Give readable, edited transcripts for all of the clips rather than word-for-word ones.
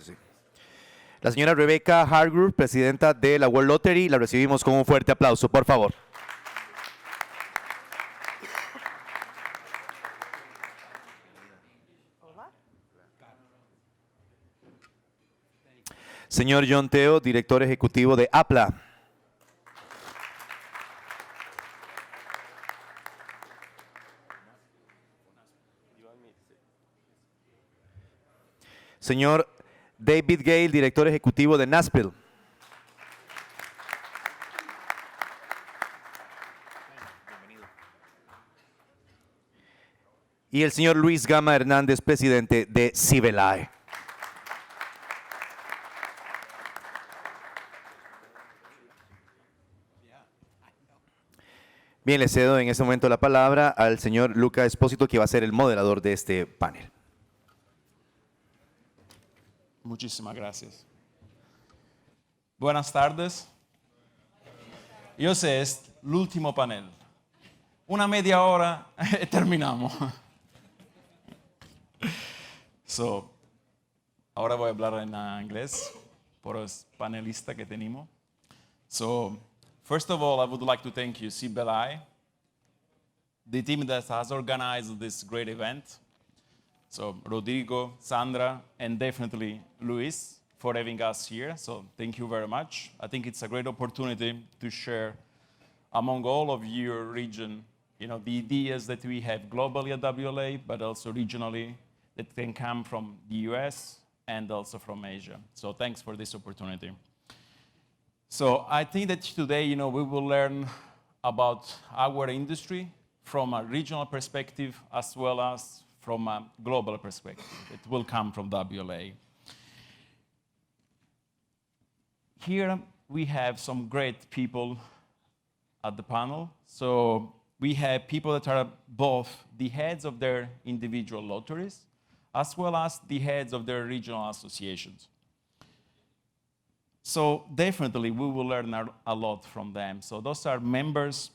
Sí. La señora Rebecca Hargrove, presidenta de la World Lottery, la recibimos con un fuerte aplauso, por favor. Señor John Teo, director ejecutivo de APLA. Señor David Gale, director ejecutivo de NASPIL. Y el señor Luis Gama Hernández, presidente de CIBELAE. Bien, le cedo en este momento la palabra al señor Luca Espósito, que va a ser el moderador de este panel. Muchísimas gracias. Buenas tardes. Yo sé, es el último panel. Una media hora y terminamos. Ahora voy a hablar en inglés por los panelistas que tenemos. First of all, I would like to thank you, CIBELAE, the team that has organized this great event. So Rodrigo, Sandra, and definitely Luis for having us here. So thank you very much. I think it's a great opportunity to share among all of your region, the ideas that we have globally at WLA, but also regionally that can come from the US and also from Asia. So thanks for this opportunity. So I think that today, we will learn about our industry from a regional perspective as well as from a global perspective. It will come from WLA. Here we have some great people at the panel. So we have people that are both the heads of their individual lotteries as well as the heads of their regional associations. So definitely we will learn a lot from them. So those are members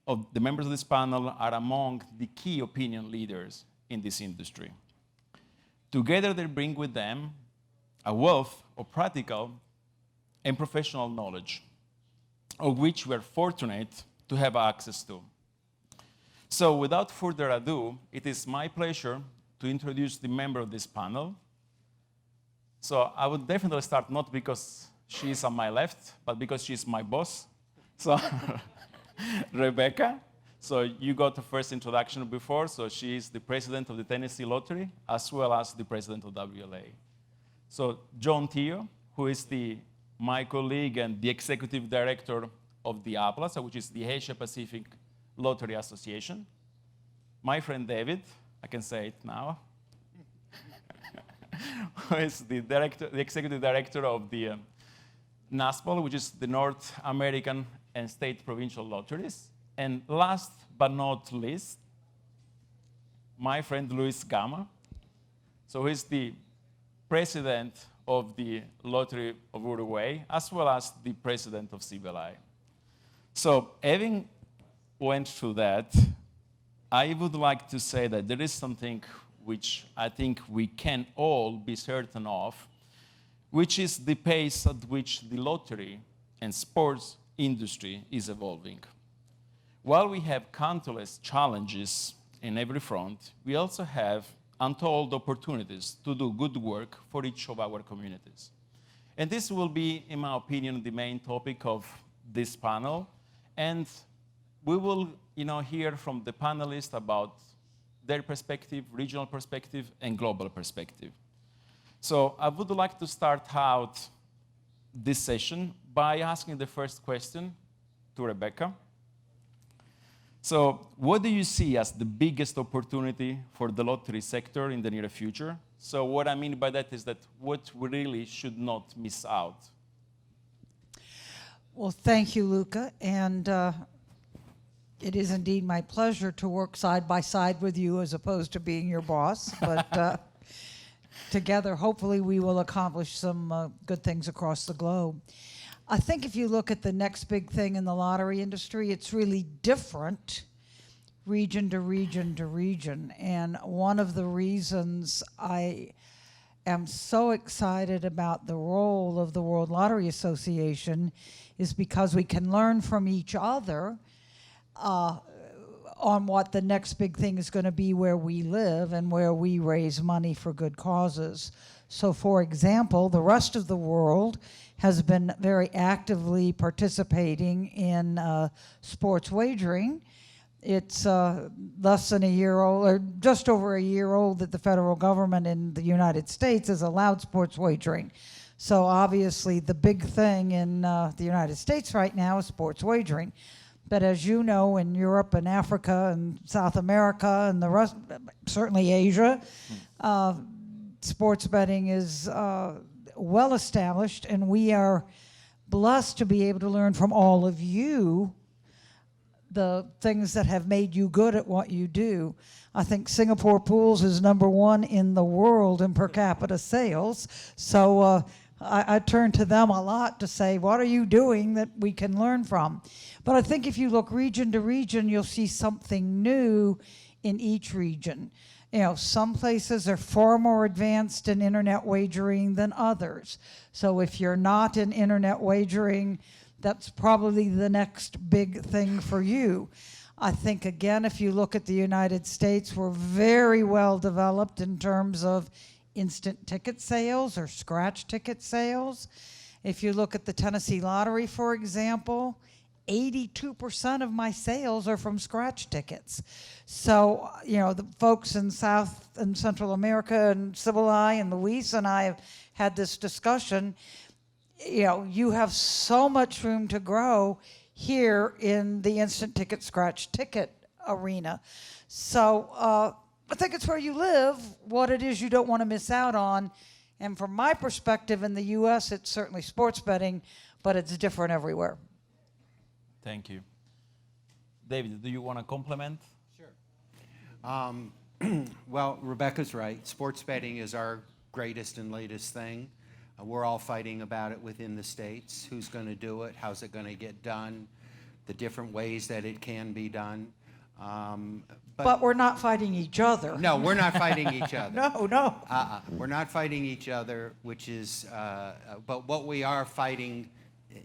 of this panel are among the key opinion leaders in this industry. Together they bring with them a wealth of practical and professional knowledge, of which we are fortunate to have access to. So without further ado, it is my pleasure to introduce the member of this panel. So I would definitely start not because she's on my left, but because she's my boss. So Rebecca, so you got the first introduction before, so she is the president of the Tennessee Lottery, as well as the president of WLA. So John Teo, who is my colleague and the executive director of the APLA, which is the Asia Pacific Lottery Association. My friend David, I can say it now, who is the executive director of the NASPL, which is the North American and State Provincial Lotteries. And last but not least, my friend Luis Gama. So he's the president of the Lottery of Uruguay, as well as the president of CIBELAE. So having went through that, I would like to say that there is something which I think we can all be certain of, which is the pace at which the lottery and sports industry is evolving. While we have countless challenges in every front, we also have untold opportunities to do good work for each of our communities. And this will be, in my opinion, the main topic of this panel. And we will hear from the panelists about their perspective, regional perspective, and global perspective. So I would like to start out this session by asking the first question to Rebecca. So what do you see as the biggest opportunity for the lottery sector in the near future? So what I mean by that is that what we really should not miss out. Well, thank you, Luca. And it is indeed my pleasure to work side by side with you as opposed to being your boss. But together, hopefully, we will accomplish some good things across the globe. I think if you look at the next big thing in the lottery industry, it's really different region to region to region. And one of the reasons I am so excited about the role of the World Lottery Association is because we can learn from each other on what the next big thing is going to be where we live and where we raise money for good causes. So, for example, the rest of the world has been very actively participating in sports wagering. It's less than a year old, or just over a year old, that the federal government in the United States has allowed sports wagering. So obviously the big thing in the United States right now is sports wagering. But as you know, in Europe and Africa and South America and the rest, certainly Asia, sports betting is well established, and we are blessed to be able to learn from all of you the things that have made you good at what you do. I think Singapore Pools is #1 in the world in per capita sales. So I turn to them a lot to say, what are you doing that we can learn from? But I think if you look region to region, you'll see something new in each region. You know, some places are far more advanced in internet wagering than others. So if you're not in internet wagering, that's probably the next big thing for you. I think, again, if you look at the United States, we're very well developed in terms of instant ticket sales or scratch ticket sales. If you look at the Tennessee Lottery, for example, 82% of my sales are from scratch tickets. So, you know, the folks in South and Central America and CIBELAE and Luis and I have had this discussion. You know, you have so much room to grow here in the instant ticket scratch ticket arena. So I think it's where you live, what it is you don't want to miss out on. And from my perspective in the US, it's certainly sports betting, but it's different everywhere. Thank you. David, do you want to complement? Sure. Well, Rebecca's right. Sports betting is our greatest and latest thing. We're all fighting about it within the states. Who's going to do it? How's it going to get done? The different ways that it can be done. But we're not fighting each other. No, we're not fighting each other. No. We're not fighting each other, which is, but what we are fighting,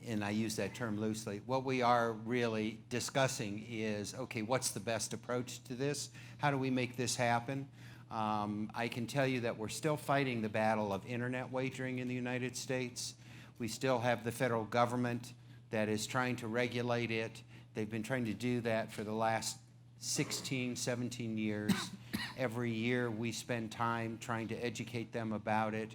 and I use that term loosely, what we are really discussing is, okay, what's the best approach to this? How do we make this happen? I can tell you that we're still fighting the battle of internet wagering in the United States. We still have the federal government that is trying to regulate it. They've been trying to do that for the last 16, 17 years. Every year we spend time trying to educate them about it.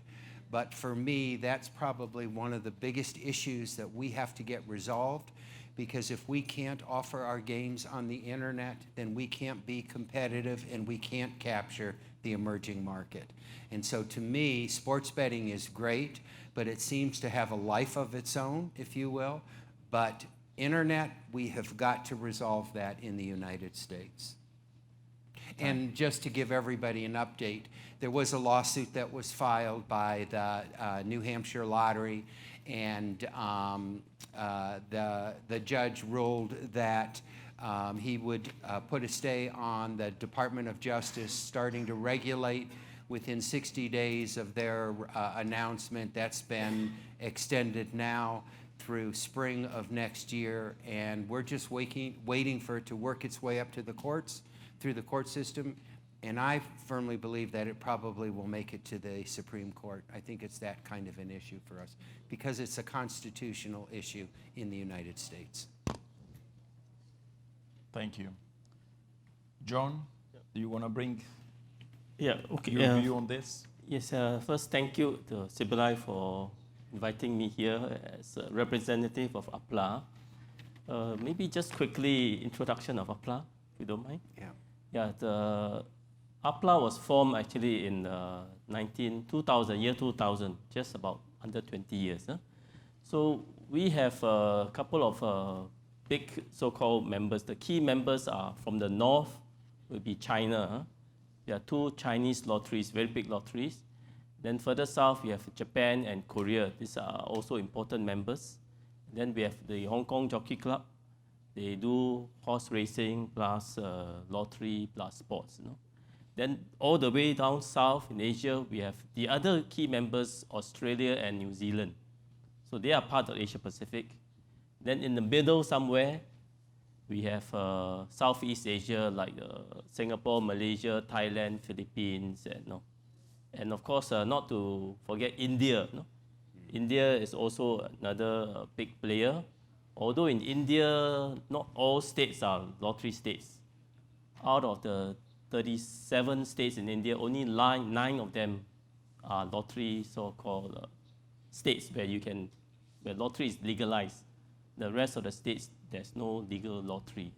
But for me, that's probably one of the biggest issues that we have to get resolved, because if we can't offer our games on the internet, then we can't be competitive and we can't capture the emerging market. And so to me, sports betting is great, but it seems to have a life of its own, if you will. But internet, we have got to resolve that in the United States. And just to give everybody an update, there was a lawsuit that was filed by the New Hampshire Lottery, and the judge ruled that he would put a stay on the Department of Justice starting to regulate within 60 days of their announcement. That's been extended now through spring of next year, and we're just waiting for it to work its way up to the courts, through the court system, and I firmly believe that it probably will make it to the Supreme Court. I think it's that kind of an issue for us, because it's a constitutional issue in the United States. Thank you. John, do you want to bring your view on this? Yes, first thank you to CIBELAE for inviting me here as a representative of APLA. Maybe just quickly introduction of APLA, if you don't mind. Yeah, the APLA was formed actually in 2000, just about under 20 years. Huh? So we have a couple of big so-called members. The key members are from the north, will be China. Huh? There are 2 Chinese lotteries, very big lotteries. Then further south, we have Japan and Korea. These are also important members. Then we have the Hong Kong Jockey Club. They do horse racing plus lottery plus sports. You know? Then all the way down south in Asia, we have the other key members, Australia and New Zealand. So they are part of Asia Pacific. Then in the middle somewhere, we have Southeast Asia, like Singapore, Malaysia, Thailand, Philippines, and of course, not to forget India. No? India is also another big player. Although in India, not all states are lottery states. Out of the 37 states in India, only 9 of them are lottery so-called states where lottery is legalized. The rest of the states, there's no legal lottery.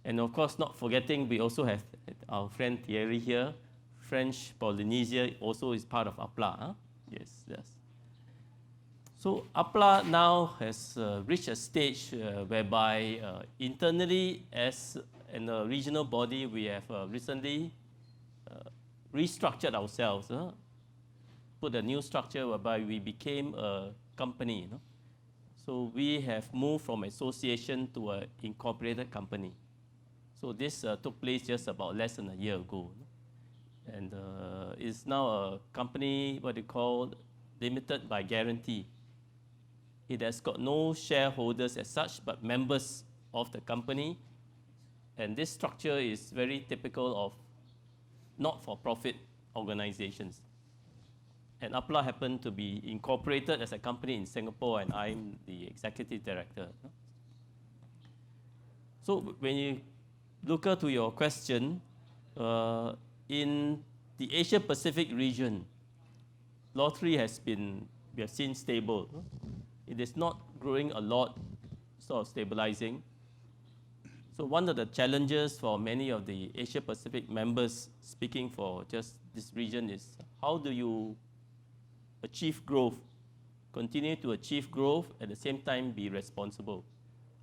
And of course, not forgetting, we also have our friend Thierry here. French Polynesia also is part of APLA. Huh? Yes. So APLA now has reached a stage whereby internally, as in a regional body, we have recently restructured ourselves, put a new structure whereby we became a company. So we have moved from association to an incorporated company. So this took place just about less than a year ago. And it's now a company, what they call limited by guarantee. It has got no shareholders as such, but members of the company. And this structure is very typical of not-for-profit organizations. And APLA happened to be incorporated as a company in Singapore, and I'm the executive director. So when you look to your question, in the Asia Pacific region, lottery has been, we have seen, stable. It is not growing a lot, sort of stabilizing. So one of the challenges for many of the Asia Pacific members, speaking for just this region, is how do you achieve growth, continue to achieve growth, at the same time be responsible?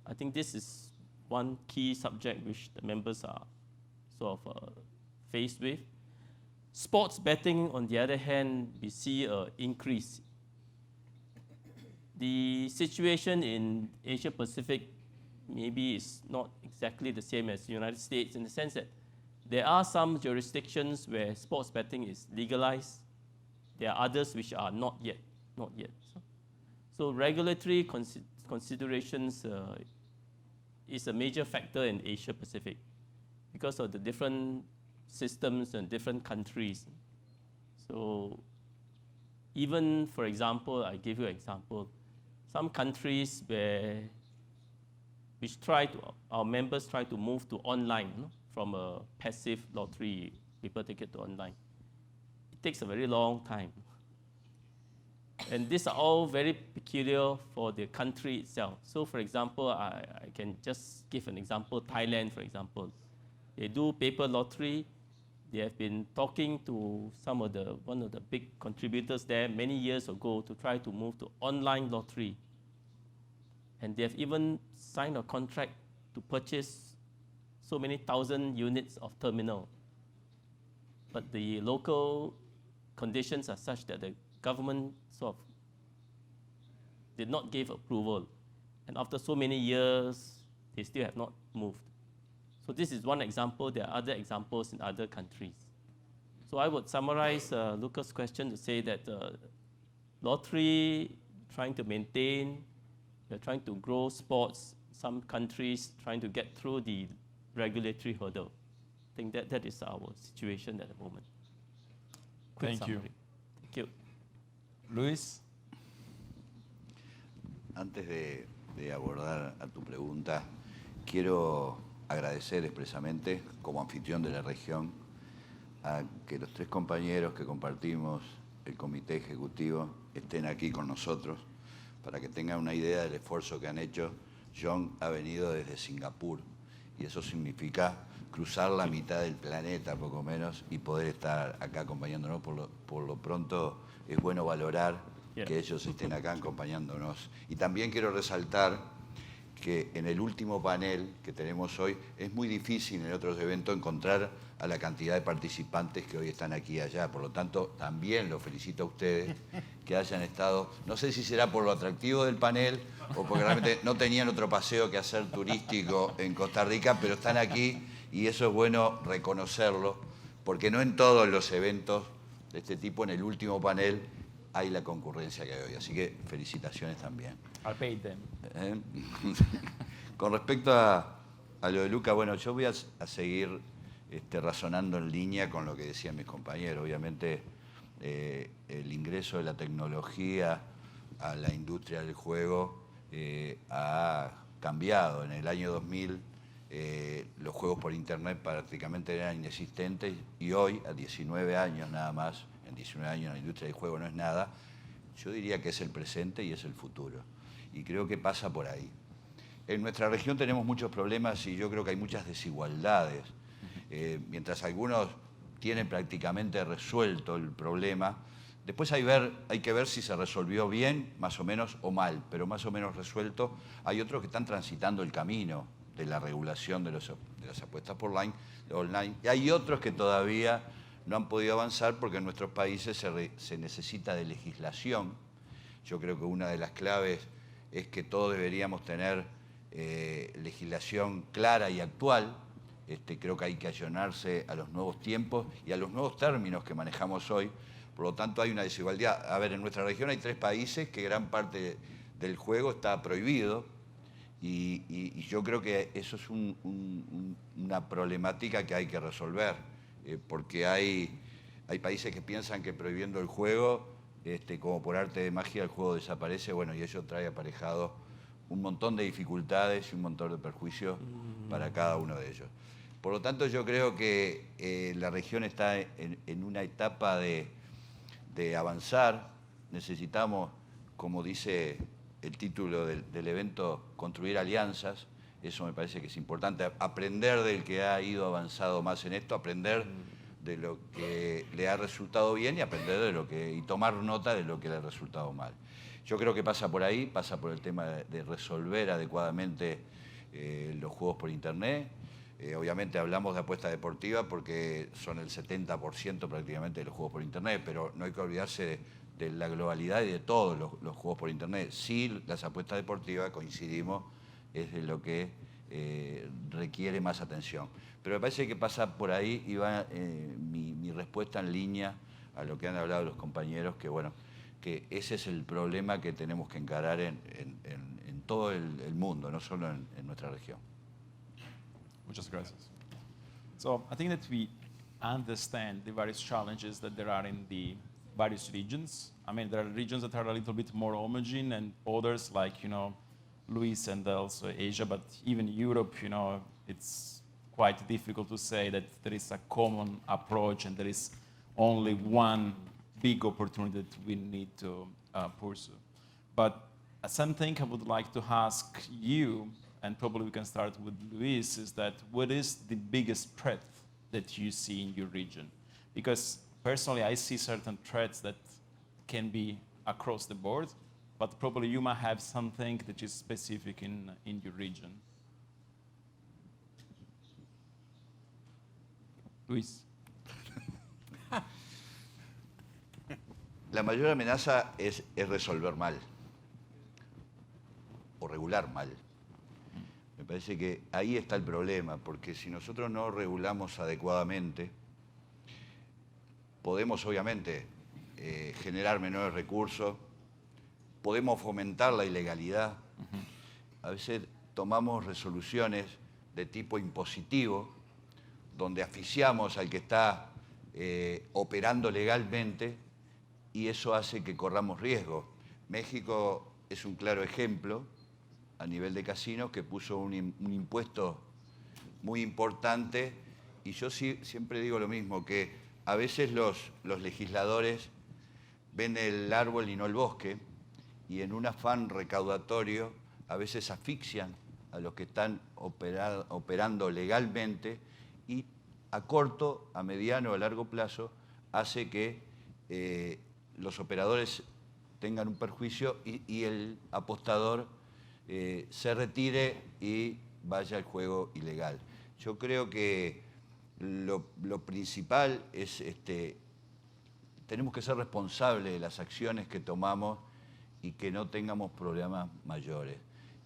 I think this is one key subject which the members are sort of faced with. Sports betting, on the other hand, we see an increase. The situation in Asia Pacific maybe is not exactly the same as the United States, in the sense that there are some jurisdictions where sports betting is legalized. There are others which are not yet. So regulatory considerations is a major factor in Asia Pacific because of the different systems and different countries. So even, for example, I give you an example, some countries our members try to move to online, from a passive lottery paper ticket to online. It takes a very long time. And these are all very peculiar for the country itself. So for example, I can just give an example, Thailand, for example. They do paper lottery. They have been talking to one of the big contributors there many years ago to try to move to online lottery. And they have even signed a contract to purchase so many thousand units of terminal. But the local conditions are such that the government sort of did not give approval. And after so many years, they still have not moved. So this is one example. There are other examples in other countries. So I would summarize Lucas' question to say that lottery, trying to maintain, they're trying to grow sports, some countries trying to get through the regulatory hurdle. I think that is our situation at the moment. Quick Thank you. summary. Thank you. Luis? Antes de abordar a tu pregunta, quiero agradecer expresamente, como anfitrión de la región, a que los tres compañeros que compartimos el comité ejecutivo estén aquí con nosotros. Para que tengan una idea del esfuerzo que han hecho, John ha venido desde Singapur, y eso significa cruzar la mitad del planeta, poco menos, y poder estar acá acompañándonos. Por lo pronto, es bueno valorar que ellos estén acá acompañándonos. Y también quiero resaltar que en el último panel que tenemos hoy, es muy difícil en otros eventos encontrar a la cantidad de participantes que hoy están aquí y allá. Por lo tanto, también los felicito a ustedes que hayan estado. No sé si será por lo atractivo del panel o porque realmente no tenían otro paseo que hacer turístico en Costa Rica, pero están aquí y eso es bueno reconocerlo, porque no en todos los eventos de este tipo, en el último panel, hay la concurrencia que hay hoy. Así que felicitaciones también. I'll pay them. Con respecto a lo de Luca, bueno, yo voy a seguir razonando en línea con lo que decían mis compañeros. Obviamente, el ingreso de la tecnología a la industria del juego ha cambiado. En el año 2000, los juegos por internet prácticamente eran inexistentes y hoy, a 19 años nada más, en 19 años la industria del juego no es nada, yo diría que es el presente y es el futuro. Y creo que pasa por ahí. En nuestra región tenemos muchos problemas y yo creo que hay muchas desigualdades. Mientras algunos tienen prácticamente resuelto el problema, después hay que ver si se resolvió bien, más o menos, o mal, pero más o menos resuelto. Hay otros que están transitando el camino de la regulación de las apuestas por online, y hay otros que todavía no han podido avanzar porque en nuestros países se necesita de legislación. Yo creo que una de las claves es que todos deberíamos tener legislación clara y actual. Creo que hay que ayornarse a los nuevos tiempos y a los nuevos términos que manejamos hoy. Por lo tanto, hay una desigualdad. A ver, en nuestra región hay 3 países que gran parte del juego está prohibido y yo creo que eso es una problemática que hay que resolver, porque hay países que piensan que prohibiendo el juego, como por arte de magia, el juego desaparece, bueno, y eso trae aparejado un montón de dificultades y un montón de perjuicios para cada uno de ellos. Por lo tanto, yo creo que la región está en una etapa de avanzar. Necesitamos, como dice el título del evento, construir alianzas. Eso me parece que es importante. Aprender del que ha ido avanzado más en esto, aprender de lo que le ha resultado bien y aprender y tomar nota de lo que le ha resultado mal. Yo creo que pasa por ahí, pasa por el tema de resolver adecuadamente los juegos por internet. Obviamente hablamos de apuesta deportiva porque son el 70% prácticamente de los juegos por internet, pero no hay que olvidarse de la globalidad y de todos los juegos por internet. Sí, las apuestas deportivas, coincidimos, es de lo que requiere más atención. Pero me parece que pasa por ahí y va mi respuesta en línea a lo que han hablado los compañeros, que bueno, que ese es el problema que tenemos que encarar en todo el mundo, no solo en nuestra región. Muchas gracias. So I think that we understand the various challenges that there are in the various regions. I mean, there are regions that are a little bit more homogeneous and others like, Luis and also Asia, but even Europe, it's quite difficult to say that there is a common approach and there is only one big opportunity that we need to pursue. But something I would like to ask you, and probably we can start with Luis, is that what is the biggest threat that you see in your region? Because personally, I see certain threats that can be across the board, but probably you might have something that is specific in your region. Luis. La mayor amenaza es resolver mal o regular mal. Me parece que ahí está el problema, porque si nosotros no regulamos adecuadamente, podemos obviamente generar menores recursos, podemos fomentar la ilegalidad. A veces tomamos resoluciones de tipo impositivo, donde asfixiamos al que está operando legalmente y eso hace que corramos riesgo. México es un claro ejemplo a nivel de casinos que puso un impuesto muy importante y yo siempre digo lo mismo, que a veces los legisladores ven el árbol y no el bosque y en un afán recaudatorio a veces asfixian a los que están operando legalmente y a corto, a mediano o a largo plazo hace que los operadores tengan un perjuicio y el apostador se retire y vaya al juego ilegal. Yo creo que lo principal es tenemos que ser responsables de las acciones que tomamos y que no tengamos problemas mayores.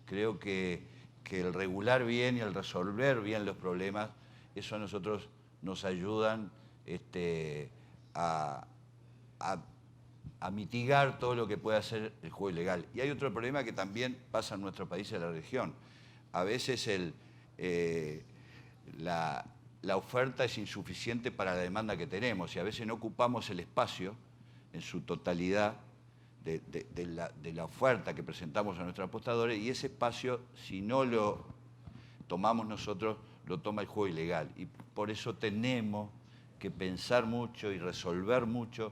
Creo que el regular bien y el resolver bien los problemas, eso a nosotros nos ayudan a mitigar todo lo que pueda hacer el juego ilegal. Y hay otro problema que también pasa en nuestro país y en la región. A veces la oferta es insuficiente para la demanda que tenemos y a veces no ocupamos el espacio en su totalidad de la oferta que presentamos a nuestros apostadores, y ese espacio, si no lo tomamos nosotros, lo toma el juego ilegal. Y por eso tenemos que pensar mucho y resolver mucho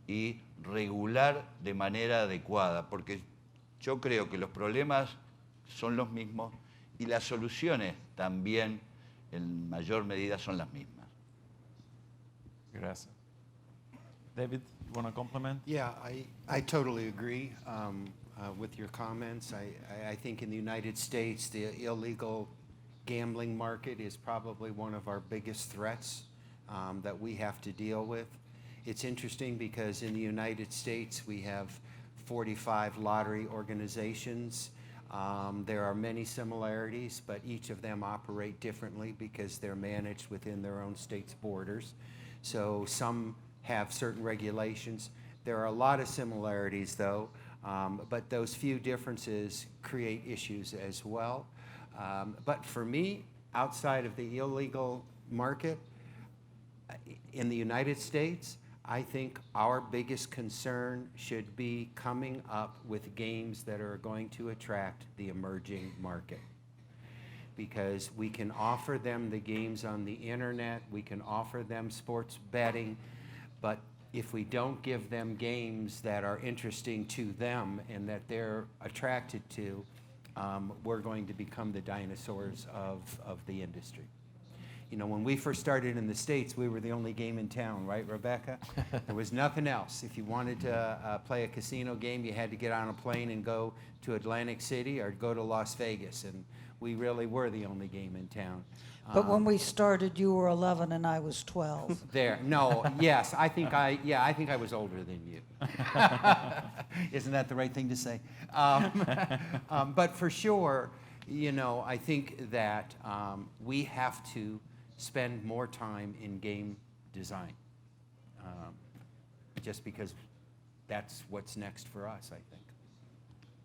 y regular de manera adecuada, porque yo creo que los problemas son los mismos y las soluciones también en mayor medida son las mismas. Gracias. David, you want to complement? Yeah, I totally agree with your comments. I think in the United States, the illegal gambling market is probably one of our biggest threats that we have to deal with. It's interesting because in the United States, we have 45 lottery organizations. There are many similarities, but each of them operate differently because they're managed within their own state's borders. So some have certain regulations. There are a lot of similarities, though, but those few differences create issues as well. But for me, outside of the illegal market, in the United States, I think our biggest concern should be coming up with games that are going to attract the emerging market. Because we can offer them the games on the internet, we can offer them sports betting, but if we don't give them games that are interesting to them and that they're attracted to, we're going to become the dinosaurs of the industry. You know, when we first started in the States, we were the only game in town, right, Rebecca? There was nothing else. If you wanted to play a casino game, you had to get on a plane and go to Atlantic City or go to Las Vegas, and we really were the only game in town. But when we started, you were 11 and I was 12. There, no, yes, I think I was older than you. Isn't that the right thing to say? But for sure, you know, I think that we have to spend more time in game design, just because that's what's next for us, I think.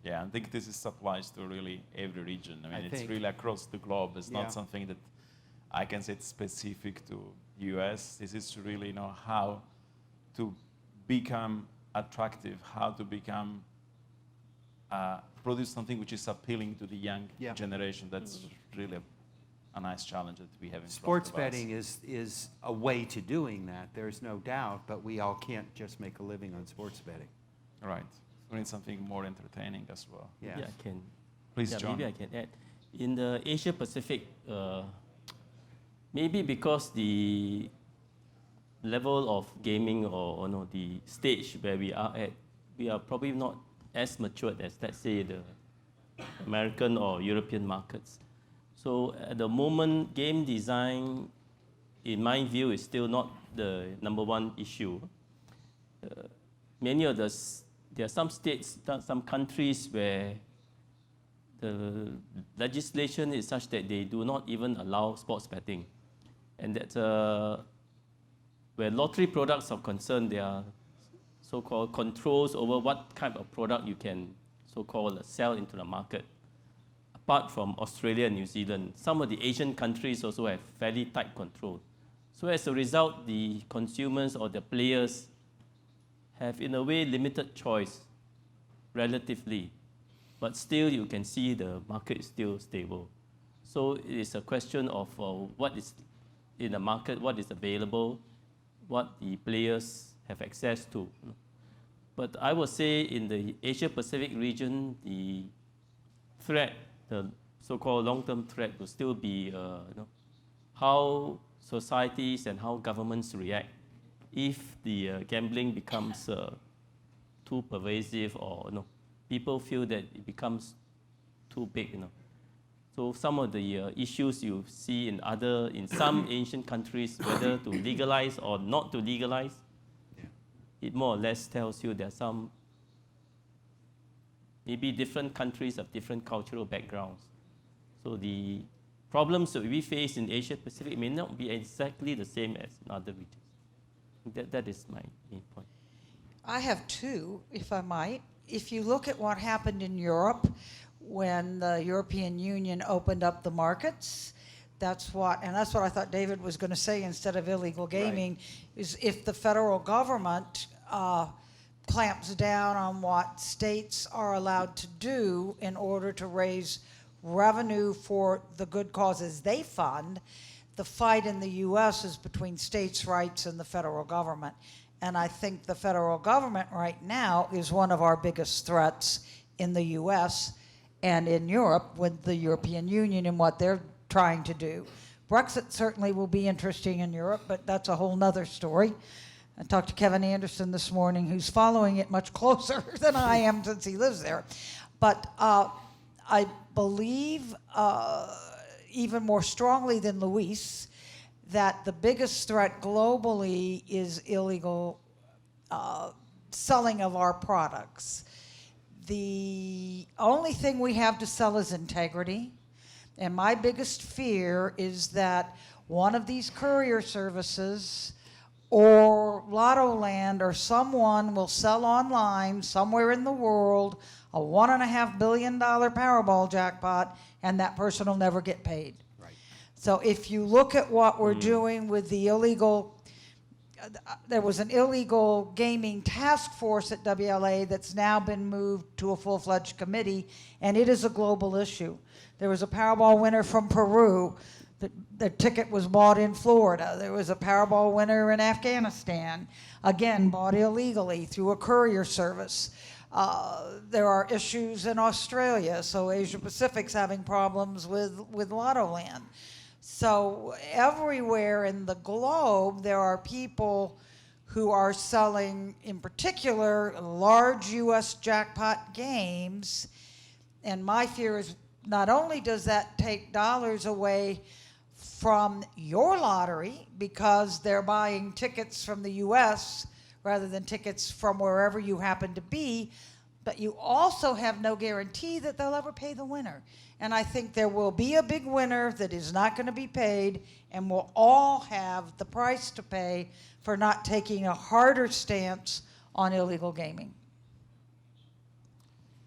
Yeah, I think this applies to really every region. I mean, I it's think- really across the globe. It's Yeah. not something that I can say it's specific to US. This is to really know how to become attractive, how to become, produce something which is appealing to the young Yeah. generation. That's really a nice challenge that we have in Sports front of us. betting is a way to doing that, there's no doubt, but we all can't just make a living on sports betting. Right. We need something more entertaining as well. Yes. Maybe I can. Please, yeah, John. maybe I can add. In the Asia Pacific, maybe because the level of gaming or no, the stage where we are at, we are probably not as matured as, let's say, the American or European markets. So at the moment, game design, in my view, is still not the number one issue. Many of there are some states, some countries where the legislation is such that they do not even allow sports betting. And that where lottery products are concerned, there are so-called controls over what kind of product you can so-called sell into the market. Apart from Australia and New Zealand, some of the Asian countries also have fairly tight control. So as a result, the consumers or the players have in a way limited choice relatively, but still you can see the market is still stable. So it is a question of what is in the market, what is available, what the players have access to. But I would say in the Asia Pacific region, the threat, the so-called long-term threat will still be how societies and how governments react if the gambling becomes too pervasive or people feel that it becomes too big. So some of the issues you see in some Asian countries, whether to legalize or not to legalize, it more or less tells you there are some maybe different countries have different cultural backgrounds. So the problems that we face in Asia Pacific may not be exactly the same as in other regions. That is my main point. I have two, if I might. If you look at what happened in Europe when the European Union opened up the markets, that's what I thought David was going to say instead of illegal gaming, is if the federal government clamps down on what states are allowed to do in order to raise revenue for the good causes they fund, the fight in the U.S. is between states' rights and the federal government. And I think the federal government right now is one of our biggest threats in the U.S. and in Europe with the European Union and what they're trying to do. Brexit certainly will be interesting in Europe, but that's a whole nother story. I talked to Kevin Anderson this morning, who's following it much closer than I am since he lives there. But I believe, even more strongly than Luis, that the biggest threat globally is illegal selling of our products. The only thing we have to sell is integrity. And my biggest fear is that one of these courier services or Lotto Land or someone will sell online somewhere in the world a $1.5 billion Powerball jackpot, and that person will never get paid. Right. So if you look at what we're doing with the illegal, there was an illegal gaming task force at WLA that's now been moved to a full-fledged committee, and it is a global issue. There was a Powerball winner from Peru. The ticket was bought in Florida. There was a Powerball winner in Afghanistan, again, bought illegally through a courier service. There are issues in Australia, so Asia Pacific's having problems with Lotto Land. So everywhere in the globe, there are people who are selling, in particular, large U.S. jackpot games. And my fear is not only does that take dollars away from your lottery because they're buying tickets from the U.S. rather than tickets from wherever you happen to be, but you also have no guarantee that they'll ever pay the winner. And I think there will be a big winner that is not going to be paid, and we'll all have the price to pay for not taking a harder stance on illegal gaming.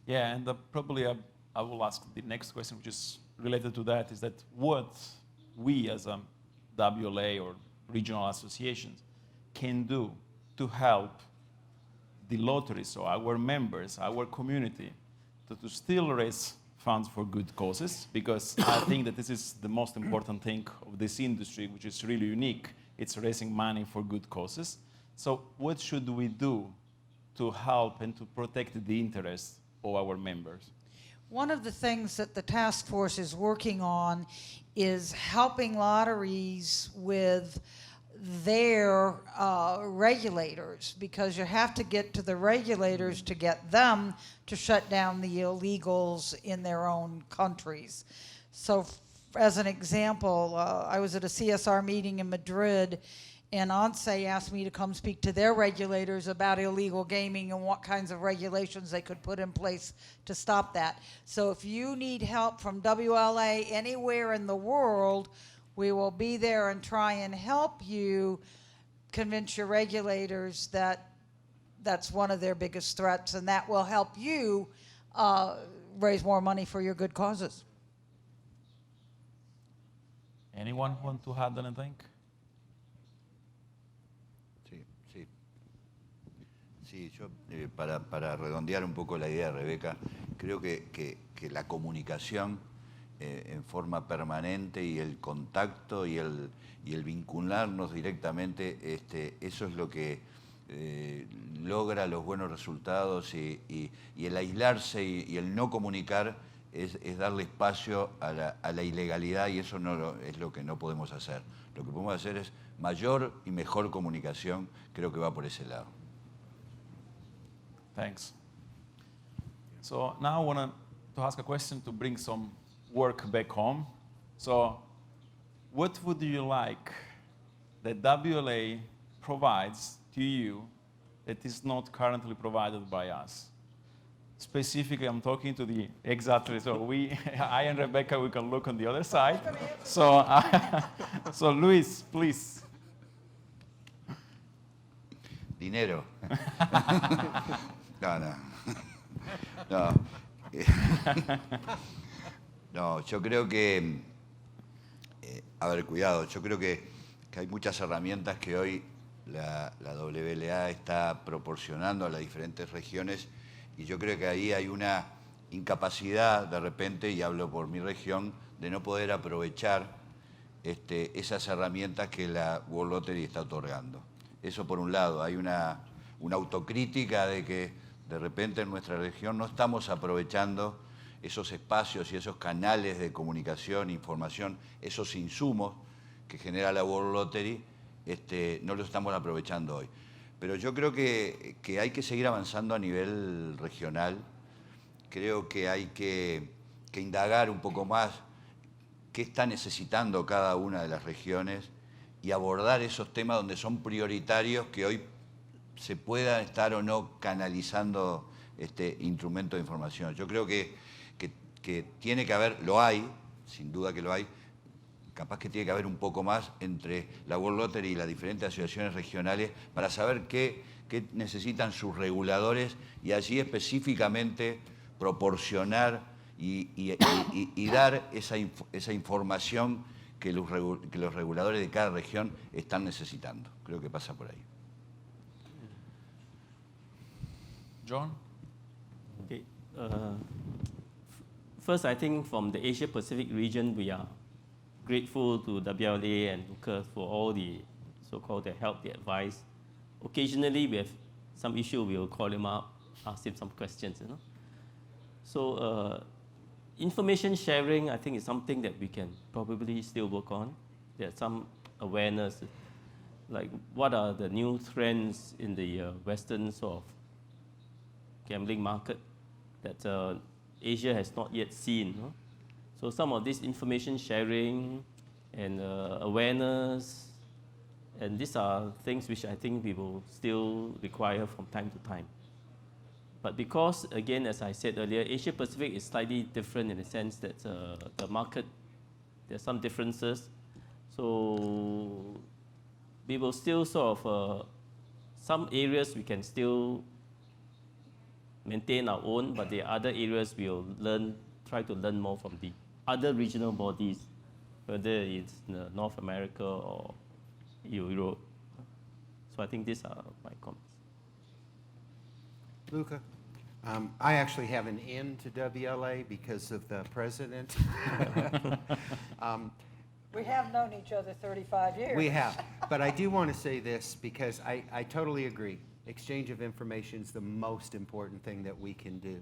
Yeah, and probably I will ask the next question, which is related to that, is that what we as a WLA or regional associations can do to help the lotteries, so our members, our community, to still raise funds for good causes, because I think that this is the most important thing of this industry, which is really unique. It's raising money for good causes. So what should we do to help and to protect the interests of our members? One of the things that the task force is working on is helping lotteries with their regulators, because you have to get to the regulators to get them to shut down the illegals in their own countries. So as an example, I was at a CSR meeting in Madrid, and ONCE asked me to come speak to their regulators about illegal gaming and what kinds of regulations they could put in place to stop that. So if you need help from WLA anywhere in the world, we will be there and try and help you convince your regulators that that's one of their biggest threats, and that will help you raise more money for your good causes. Anyone want to add anything? Sí, yo para redondear un poco la idea de Rebeca, creo que la comunicación en forma permanente y el contacto y el vincularnos directamente, eso es lo que logra los buenos resultados, y el aislarse y el no comunicar es darle espacio a la ilegalidad, y eso no es lo que no podemos hacer. Lo que podemos hacer es mayor y mejor comunicación, creo que va por ese lado. Thanks. So now I want to ask a question to bring some work back home. So what would you like that WLA provides to you that is not currently provided by us? Specifically, I'm talking to the, exactly, so I and Rebecca, we can look on the other side. So, so Luis, please. dinero. No, no. No. No, yo creo que, a ver, cuidado, yo creo que hay muchas herramientas que hoy la WLA está proporcionando a las diferentes regiones y yo creo que ahí hay una incapacidad de repente, y hablo por mi región, de no poder aprovechar esas herramientas que la World Lottery está otorgando. Eso por un lado, hay una autocrítica de que de repente en nuestra región no estamos aprovechando esos espacios y esos canales de comunicación, información, esos insumos que genera la World Lottery, no los estamos aprovechando hoy. Pero yo creo que hay que seguir avanzando a nivel regional. Creo que hay que indagar un poco más qué está necesitando cada una de las regiones y abordar esos temas donde son prioritarios que hoy se puedan estar o no canalizando instrumento de información. Yo creo que tiene que haber, lo hay, sin duda que lo hay, capaz que tiene que haber un poco más entre la World Lottery y las diferentes asociaciones regionales para saber qué necesitan sus reguladores y allí específicamente proporcionar y dar esa información que los reguladores de cada región están necesitando. Creo que pasa por ahí. John? Okay. First, I think from the Asia Pacific region, we are grateful to WLA and Lucas for all the so-called the help, the advice. Occasionally, we have some issue, we will call him up, ask him some questions. So information sharing, I think, is something that we can probably still work on. There's some awareness, like what are the new trends in the Western sort of gambling market that Asia has not yet seen. So some of this information sharing and awareness, and these are things which I think we will still require from time to time. But because, again, as I said earlier, Asia Pacific is slightly different in the sense that the market, there's some differences. So we will still sort of, some areas we can still maintain our own, but the other areas we'll try to learn more from the other regional bodies, whether it's North America or Europe. So I think these are my comments. Luca? I actually have an in to WLA because of the president. We have known each other 35 years. We have. But I do want to say this because I totally agree. Exchange of information is the most important thing that we can do.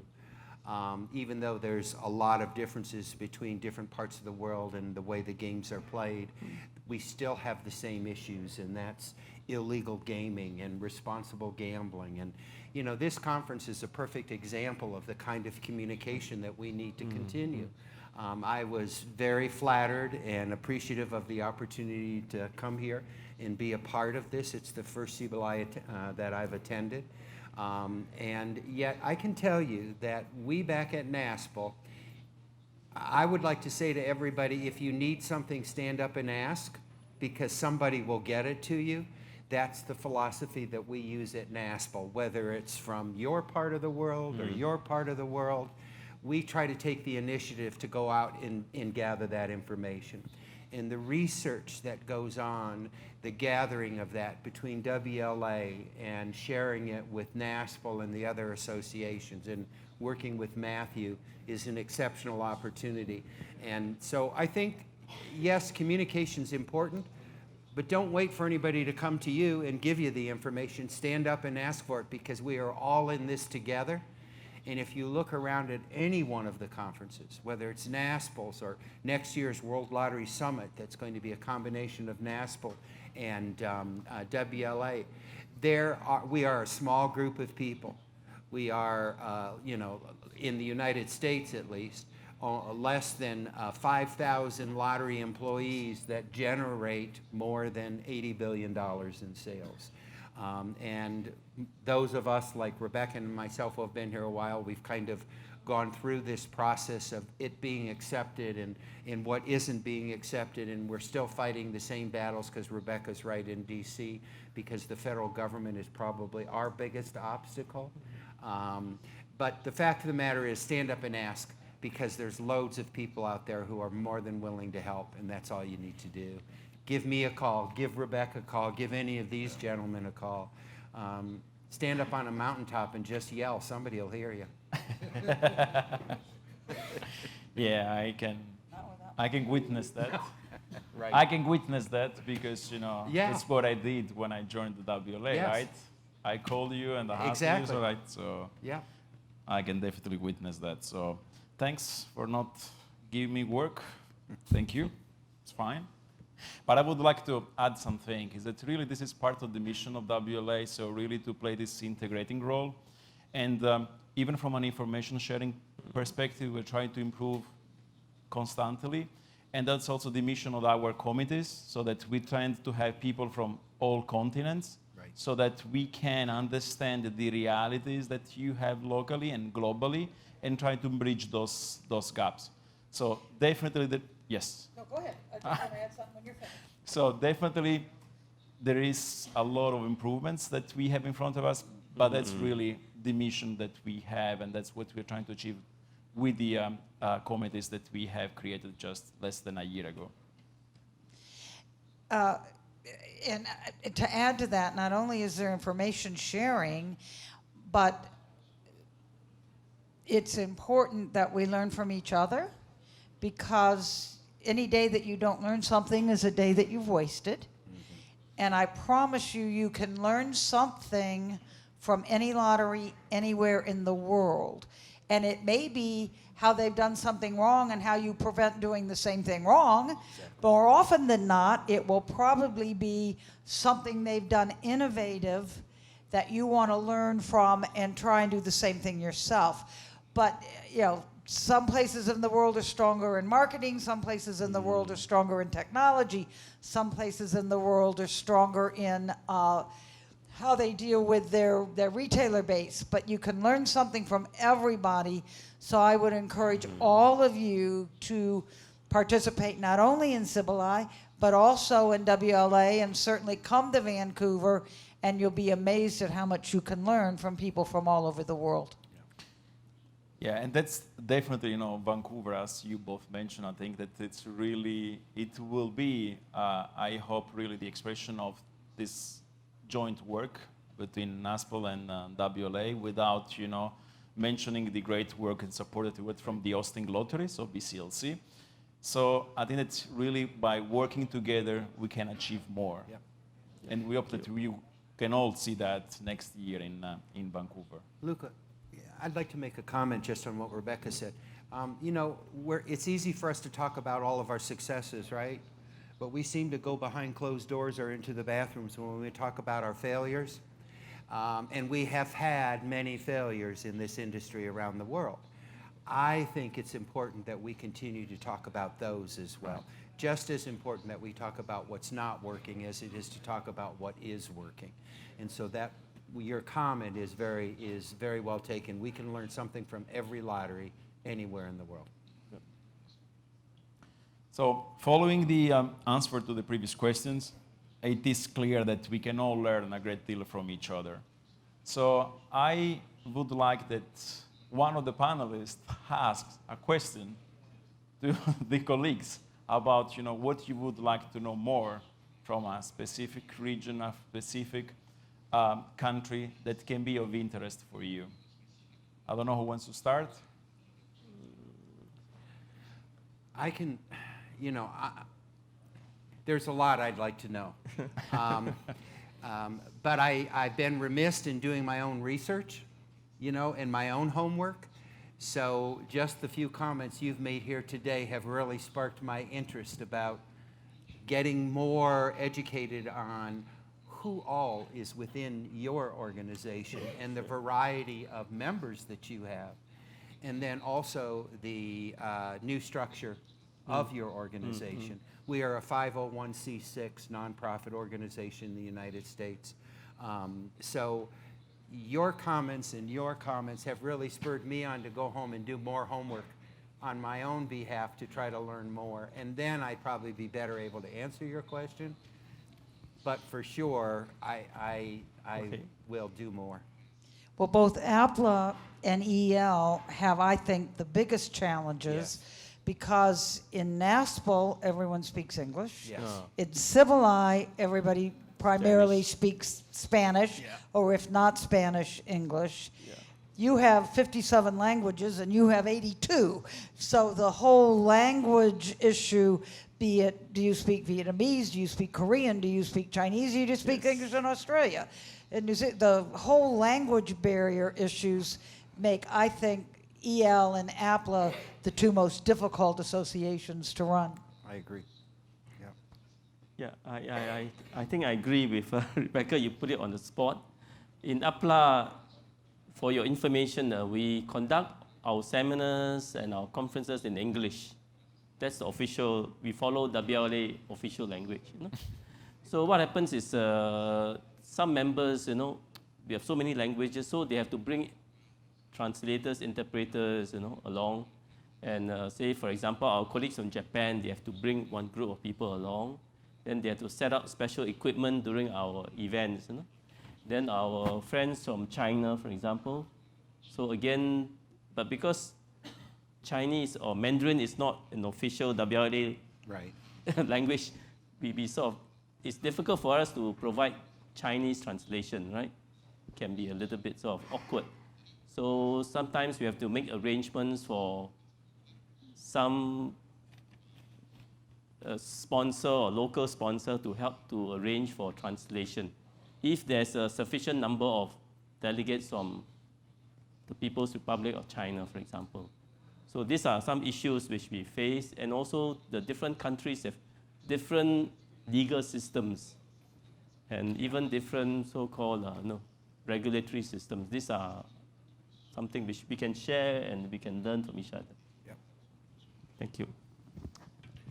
Even though there's a lot of differences between different parts of the world and the way the games are played, we still have the same issues, and that's illegal gaming and responsible gambling. And, you know, this conference is a perfect example of the kind of communication that we need to continue. I was very flattered and appreciative of the opportunity to come here and be a part of this. It's the first CIBELAE that I've attended. And yet I can tell you that we back at NASPL, I would like to say to everybody, if you need something, stand up and ask, because somebody will get it to you. That's the philosophy that we use at NASPL, whether it's from your part of the world or your part of the world. We try to take the initiative to go out and gather that information. And the research that goes on, the gathering of that between WLA and sharing it with NASPL and the other associations and working with Matthew is an exceptional opportunity. And so I think, yes, communication's important, but don't wait for anybody to come to you and give you the information. Stand up and ask for it, because we are all in this together. And if you look around at any one of the conferences, whether it's NASPL's or next year's World Lottery Summit, that's going to be a combination of NASPL and WLA, we are a small group of people. We are, you know, in the United States at least, less than 5,000 lottery employees that generate more than $80 billion in sales. And those of us like Rebecca and myself who have been here a while, we've kind of gone through this process of it being accepted and what isn't being accepted, and we're still fighting the same battles because Rebecca's right in DC, because the federal government is probably our biggest obstacle. But the fact of the matter is, stand up and ask, because there's loads of people out there who are more than willing to help, and that's all you need to do. Give me a call, give Rebecca a call, give any of these gentlemen a call. Stand up on a mountaintop and just yell, somebody will hear you. Yeah, I can witness that. Right. I can witness that because, Yeah. that's what I did when I joined the WLA, Yes. right? I called you and I asked Exactly. you, right? So Yeah. I can definitely witness that. So thanks for not giving me work. Thank you. It's fine. But I would like to add something, is that really this is part of the mission of WLA, so really to play this integrating role. And even from an information sharing perspective, we're trying to improve constantly. And that's also the mission of our committees, so that we tend to have people from all continents, Right. so that we can understand the realities that you have locally and globally, and try to bridge those gaps. So definitely, yes. No, go ahead. I just want to add something when you're finished. So definitely, there is a lot of improvements that we have in front of us, but that's really the mission that we have, and that's what we're trying to achieve with the committees that we have created just less than a year ago. And to add to that, not only is there information sharing, but it's important that we learn from each other, because any day that you don't learn something is a day that you've wasted. And I promise you, you can learn something from any lottery anywhere in the world. And it may be how they've done something wrong and how you prevent doing the same thing wrong. But more often than not, it will probably be something they've done innovative that you want to learn from and try and do the same thing yourself. But, some places in the world are stronger in marketing, some places in the world are stronger in technology, some places in the world are stronger in how they deal with their retailer base. But you can learn something from everybody. So I would encourage all of you to participate not only in CIBELAE, but also in WLA, and certainly come to Vancouver, and you'll be amazed at how much you can learn from people from all over the world. Yeah, and that's definitely, Vancouver, as you both mentioned. I think that it will be, I hope, really the expression of this joint work between NASPL and WLA, without, mentioning the great work and support that we get from the Austin Lottery, so BCLC. So I think that really by working together, we can achieve more. Yep. And we hope that we can all see that next year in Vancouver. Luca, I'd like to make a comment just on what Rebecca said. It's easy for us to talk about all of our successes, right? But we seem to go behind closed doors or into the bathrooms when we talk about our failures. And we have had many failures in this industry around the world. I think it's important that we continue to talk about those as well. Just as important that we talk about what's not working as it is to talk about what is working. And so that your comment is very well taken. We can learn something from every lottery anywhere in the world. So following the answer to the previous questions, it is clear that we can all learn a great deal from each other. So I would like that one of the panelists asks a question to the colleagues about, what you would like to know more from a specific region, a specific country that can be of interest for you. I don't know who wants to start. I can, there's a lot I'd like to know. But I've been remiss in doing my own research, and my own homework. So just the few comments you've made here today have really sparked my interest about getting more educated on who all is within your organization and the variety of members that you have. And then also the new structure of your organization. We are a 501c6 nonprofit organization in the United States. So your comments have really spurred me on to go home and do more homework on my own behalf to try to learn more. And then I'd probably be better able to answer your question. But for sure, I Okay. will do more. Well, both APLA and EL have, I think, the biggest challenges because in NASPL, everyone speaks English. Yes. In CIBELAE, everybody primarily speaks Spanish, or if not Spanish, English. You have 57 languages and you have 82. So the whole language issue, be it, do you speak Vietnamese, do you speak Korean, do you speak Chinese, do you just speak English in Australia? And the whole language barrier issues make, I think, EL and APLA the two most difficult associations to run. I agree. Yeah, I think I agree with Rebecca. You put it on the spot. In APLA, for your information, we conduct our seminars and our conferences in English. That's the official, we follow WLA official language. You know? So what happens is some members, we have so many languages, so they have to bring translators, interpreters, along. And say, for example, our colleagues from Japan, they have to bring one group of people along. Then they have to set up special equipment during our events. Then our friends from China, for example. So again, but because Chinese or Mandarin is not an official WLA Right. language, we sort of, it's difficult for us to provide Chinese translation, right? Can be a little bit sort of awkward. So sometimes we have to make arrangements for some sponsor or local sponsor to help to arrange for translation. If there's a sufficient number of delegates from the People's Republic of China, for example. So these are some issues which we face, and also the different countries have different legal systems and even different so-called regulatory systems. These are something which we can share and we can learn from each other. Yep. Thank you.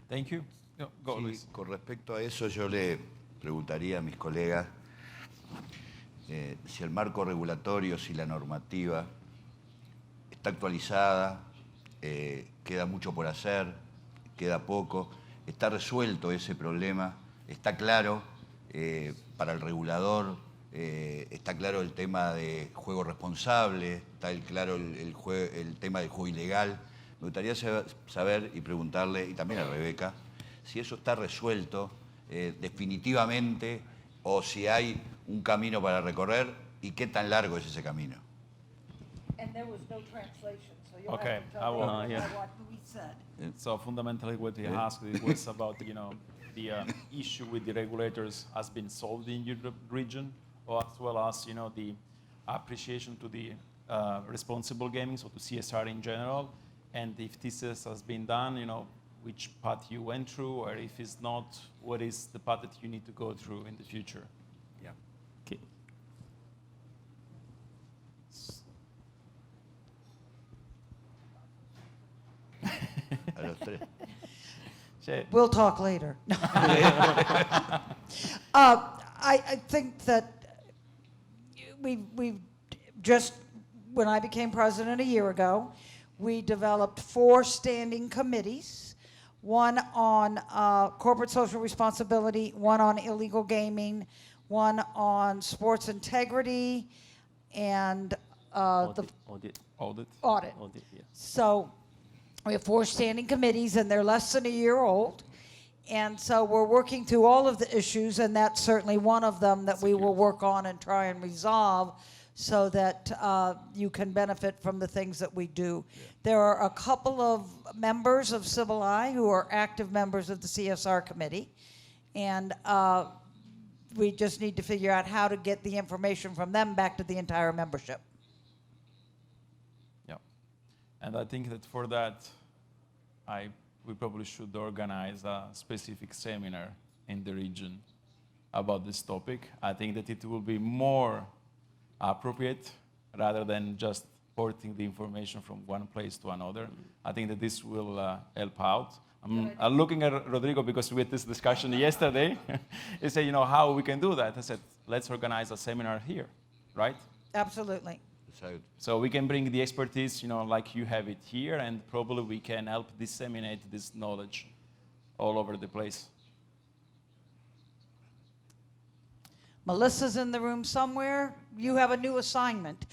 Thank you. No, go, Sí, Luis. con respecto a eso, yo le preguntaría a mis colegas si el marco regulatorio, si la normativa está actualizada, queda mucho por hacer, queda poco, está resuelto ese problema, está claro para el regulador, está claro el tema de juego responsable, está claro el tema del juego ilegal. Me gustaría saber y preguntarle, y también a Rebeca, si eso está resuelto definitivamente o si hay un camino para recorrer y qué tan largo es ese camino. And there was no translation, so you'll Okay, have to I tell will. everyone Yeah. what we said. So fundamentally what he asked it was about, the issue with the regulators has been solved in Europe region, or as well as, the appreciation to the responsible gaming, so to CSR in general, and if this has been done, which path you went through, or if it's not, what is the path that you need to go through in the future? Yeah. Okay. A los tres. Che, We'll talk later. I think that we just, when I became president a year ago, we developed 4 standing committees, one on corporate social responsibility, one on illegal gaming, one on sports integrity, and the Audit. audit. audit. Yeah. So we have 4 standing committees, and they're less than a year old. And so we're working through all of the issues, and that's certainly one of them that we will work on and try and resolve so that you can benefit from the things that we do. There are a couple of members of CIBELAE who are active members of the CSR committee, and we just need to figure out how to get the information from them back to the entire membership. Yeah, and I think that for that, we probably should organize a specific seminar in the region about this topic. I think that it will be more appropriate rather than just porting the information from one place to another. I think that this will help out. I'm looking at Rodrigo because we had this discussion yesterday. He said, how we can do that. I said, let's organize a seminar here, right? Absolutely. Exacto. So we can bring the expertise, like you have it here, and probably we can help disseminate this knowledge all over the place. Melissa's in the room somewhere. You have a new assignment.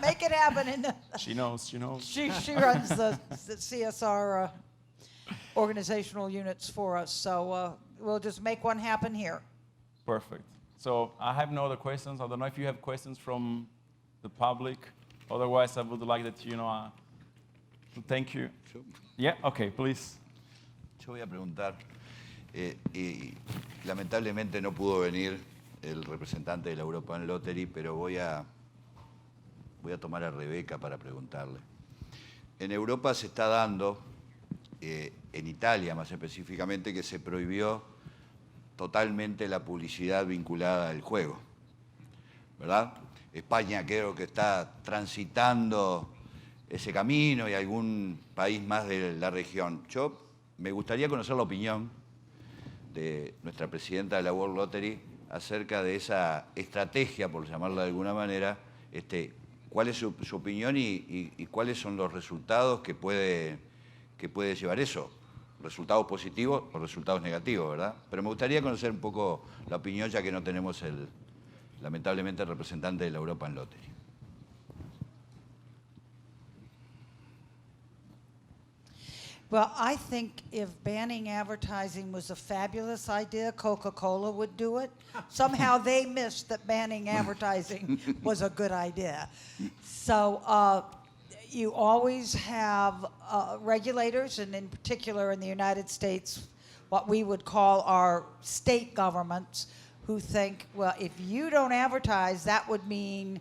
Make it happen. She knows. She runs the CSR organizational units for us. So we'll just make one happen here. Perfect. So I have no other questions. I don't know if you have questions from the public. Otherwise, I would like that, to thank you. Yeah, okay, please. Yo voy a preguntar, y lamentablemente no pudo venir el representante de la European Lottery, pero voy a tomar a Rebeca para preguntarle. En Europa se está dando, en Italia más específicamente, que se prohibió totalmente la publicidad vinculada al juego, ¿verdad? España creo que está transitando ese camino y algún país más de la región. Yo me gustaría conocer la opinión de nuestra presidenta de la World Lottery acerca de esa estrategia, por llamarla de alguna manera, cuál es su opinión y cuáles son los resultados que puede llevar eso. Resultados positivos o resultados negativos, ¿verdad? Pero me gustaría conocer un poco la opinión, ya que no tenemos lamentablemente el representante de la European Lottery. Well, I think if banning advertising was a fabulous idea, Coca-Cola would do it. Somehow they missed that banning advertising was a good idea. So you always have regulators, and in particular in the United States, what we would call our state governments, who think, well, if you don't advertise, that would mean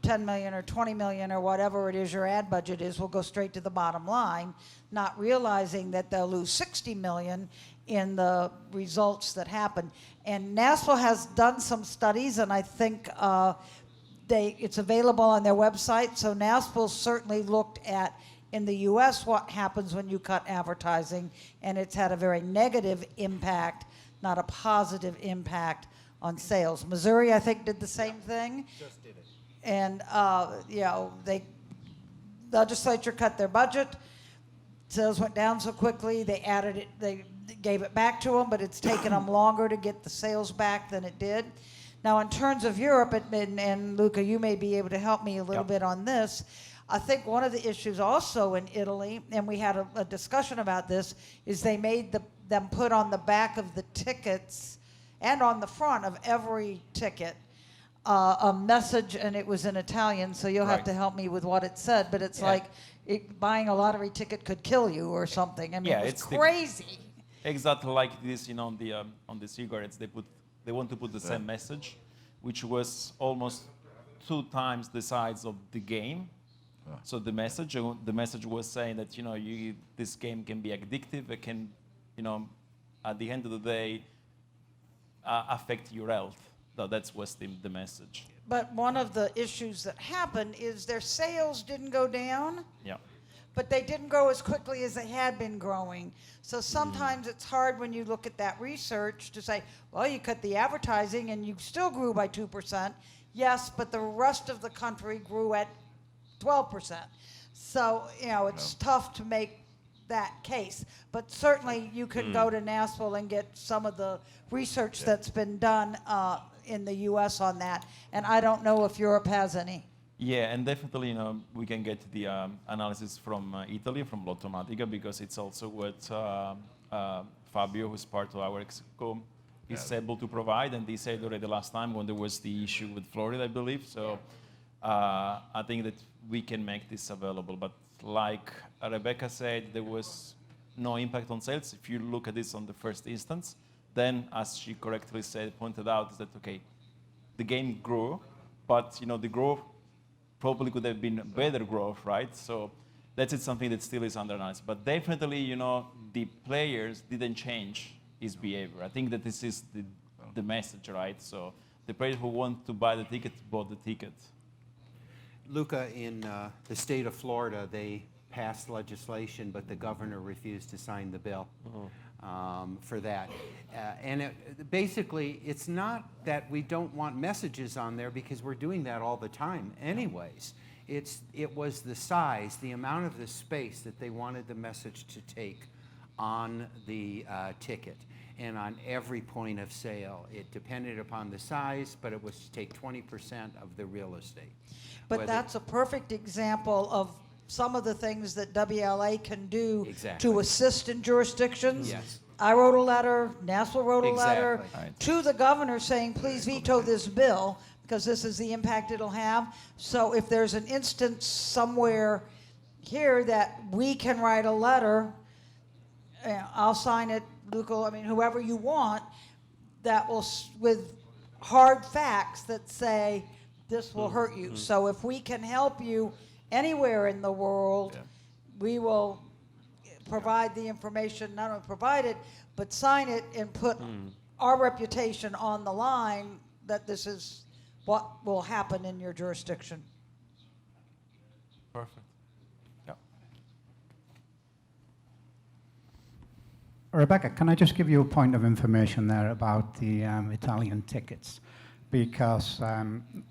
10 million or 20 million or whatever it is your ad budget is will go straight to the bottom line, not realizing that they'll lose 60 million in the results that happen. And Nashville has done some studies, and I think it's available on their website. So Nashville certainly looked at, in the U.S., what happens when you cut advertising, and it's had a very negative impact, not a positive impact on sales. Missouri, I think, did the same thing. Just did it. And, the legislature cut their budget. Sales went down so quickly, they added it, they gave it back to them, but it's taken them longer to get the sales back than it did. Now, in terms of Europe, and Luca, you may be able to help me a little bit on this. I think one of the issues also in Italy, and we had a discussion about this, is they made them put on the back of the tickets and on the front of every ticket a message, and it was in Italian, so you'll have to help me with what it said, but it's like buying a lottery ticket could kill you or something. I mean, it's crazy. Exactly like this, on the cigarettes, they want to put the same message, which was almost 2 times the size of the game. So the message was saying that this game can be addictive. It can, at the end of the day, affect your health. So that was the message. But one of the issues that happened is their sales didn't go down. Yeah. But they didn't grow as quickly as they had been growing. So sometimes it's hard when you look at that research to say, well, you cut the advertising and you still grew by 2%. Yes, but the rest of the country grew at 12%. So, it's tough to make that case. But certainly you can go to Nashville and get some of the research that's been done in the U.S. on that. And I don't know if Europe has any. Yeah, and definitely, we can get the analysis from Italy, from Lottomatica, because it's also what Fabio, who's part of our ExCo, is able to provide. And they said already last time when there was the issue with Florida, I believe. So I think that we can make this available. But like Rebecca said, there was no impact on sales. If you look at this on the first instance, then, as she correctly pointed out, is that, okay, the game grew, but, the growth probably could have been better growth, right? So that's something that still is under analysis. But definitely, the players didn't change his behavior. I think that this is the message, right? So the players who want to buy the ticket bought the ticket. Luca, in the state of Florida, they passed legislation, but the governor refused to sign the bill. for that. Basically, it's not that we don't want messages on there because we're doing that all the time anyways. It was the size, the amount of the space that they wanted the message to take on the ticket and on every point of sale. It depended upon the size, but it was to take 20% of the real estate. But that's a perfect example of some of the things that WLA can do Exactly. to assist in jurisdictions. Yes. I wrote a letter, Nashville wrote a letter Exactly. to the governor saying, please veto this bill because this is the impact it'll have. So if there's an instance somewhere here that we can write a letter, I'll sign it, Luca, I mean, whoever you want, that will, with hard facts that say this will hurt you. So if we can help you anywhere in the world, we will provide the information, not only provide it, but sign it and put our reputation on the line that this is what will happen in your jurisdiction. Perfect. Yeah. Rebecca, can I just give you a point of information there about the Italian tickets? Because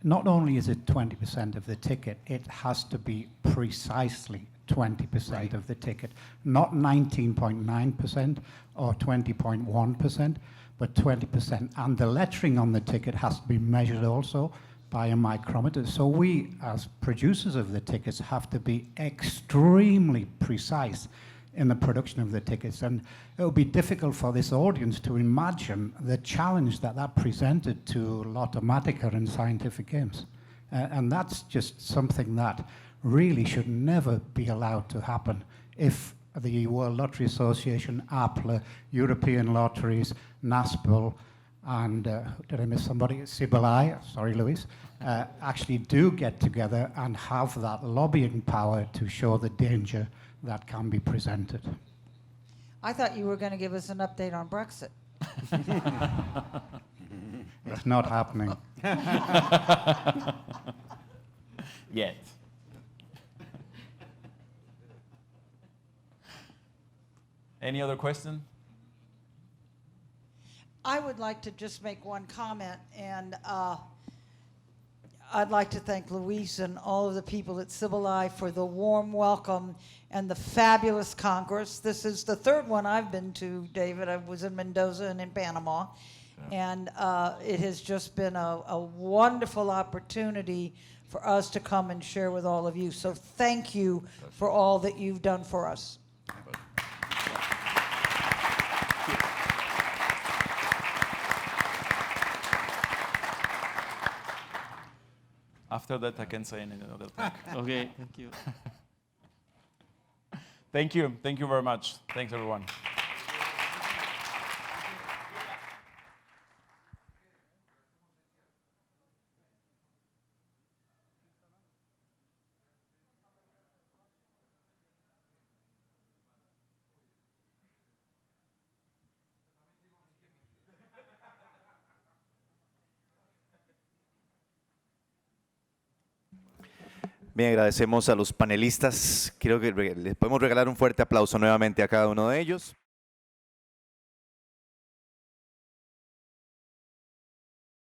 not only is it 20% of the ticket, it has to be precisely 20% of the ticket, not 19.9% or 20.1%, but 20%. And the lettering on the ticket has to be measured also by a micrometer. So we, as producers of the tickets, have to be extremely precise in the production of the tickets. And it would be difficult for this audience to imagine the challenge that that presented to Lottomatica and Scientific Games. And that's just something that really should never be allowed to happen if the World Lottery Association, APLA, European Lotteries, NASPL, and did I miss somebody? CIBELAE, sorry, Luis, actually do get together and have that lobbying power to show the danger that can be presented. I thought you were going to give us an update on Brexit. It's not happening. Yet. Any other question? I would like to just make one comment, and I'd like to thank Luis and all of the people at CIBELAE for the warm welcome and the fabulous Congress. This is the third one I've been to, David. I was in Mendoza and in Panama. And it has just been a wonderful opportunity for us to come and share with all of you. So thank you for all that you've done for us. After that, I can say another thing. Okay, thank you. Thank you. Thank you very much. Thanks, everyone. Bien, agradecemos a los panelistas. Creo que les podemos regalar un fuerte aplauso nuevamente a cada uno de ellos.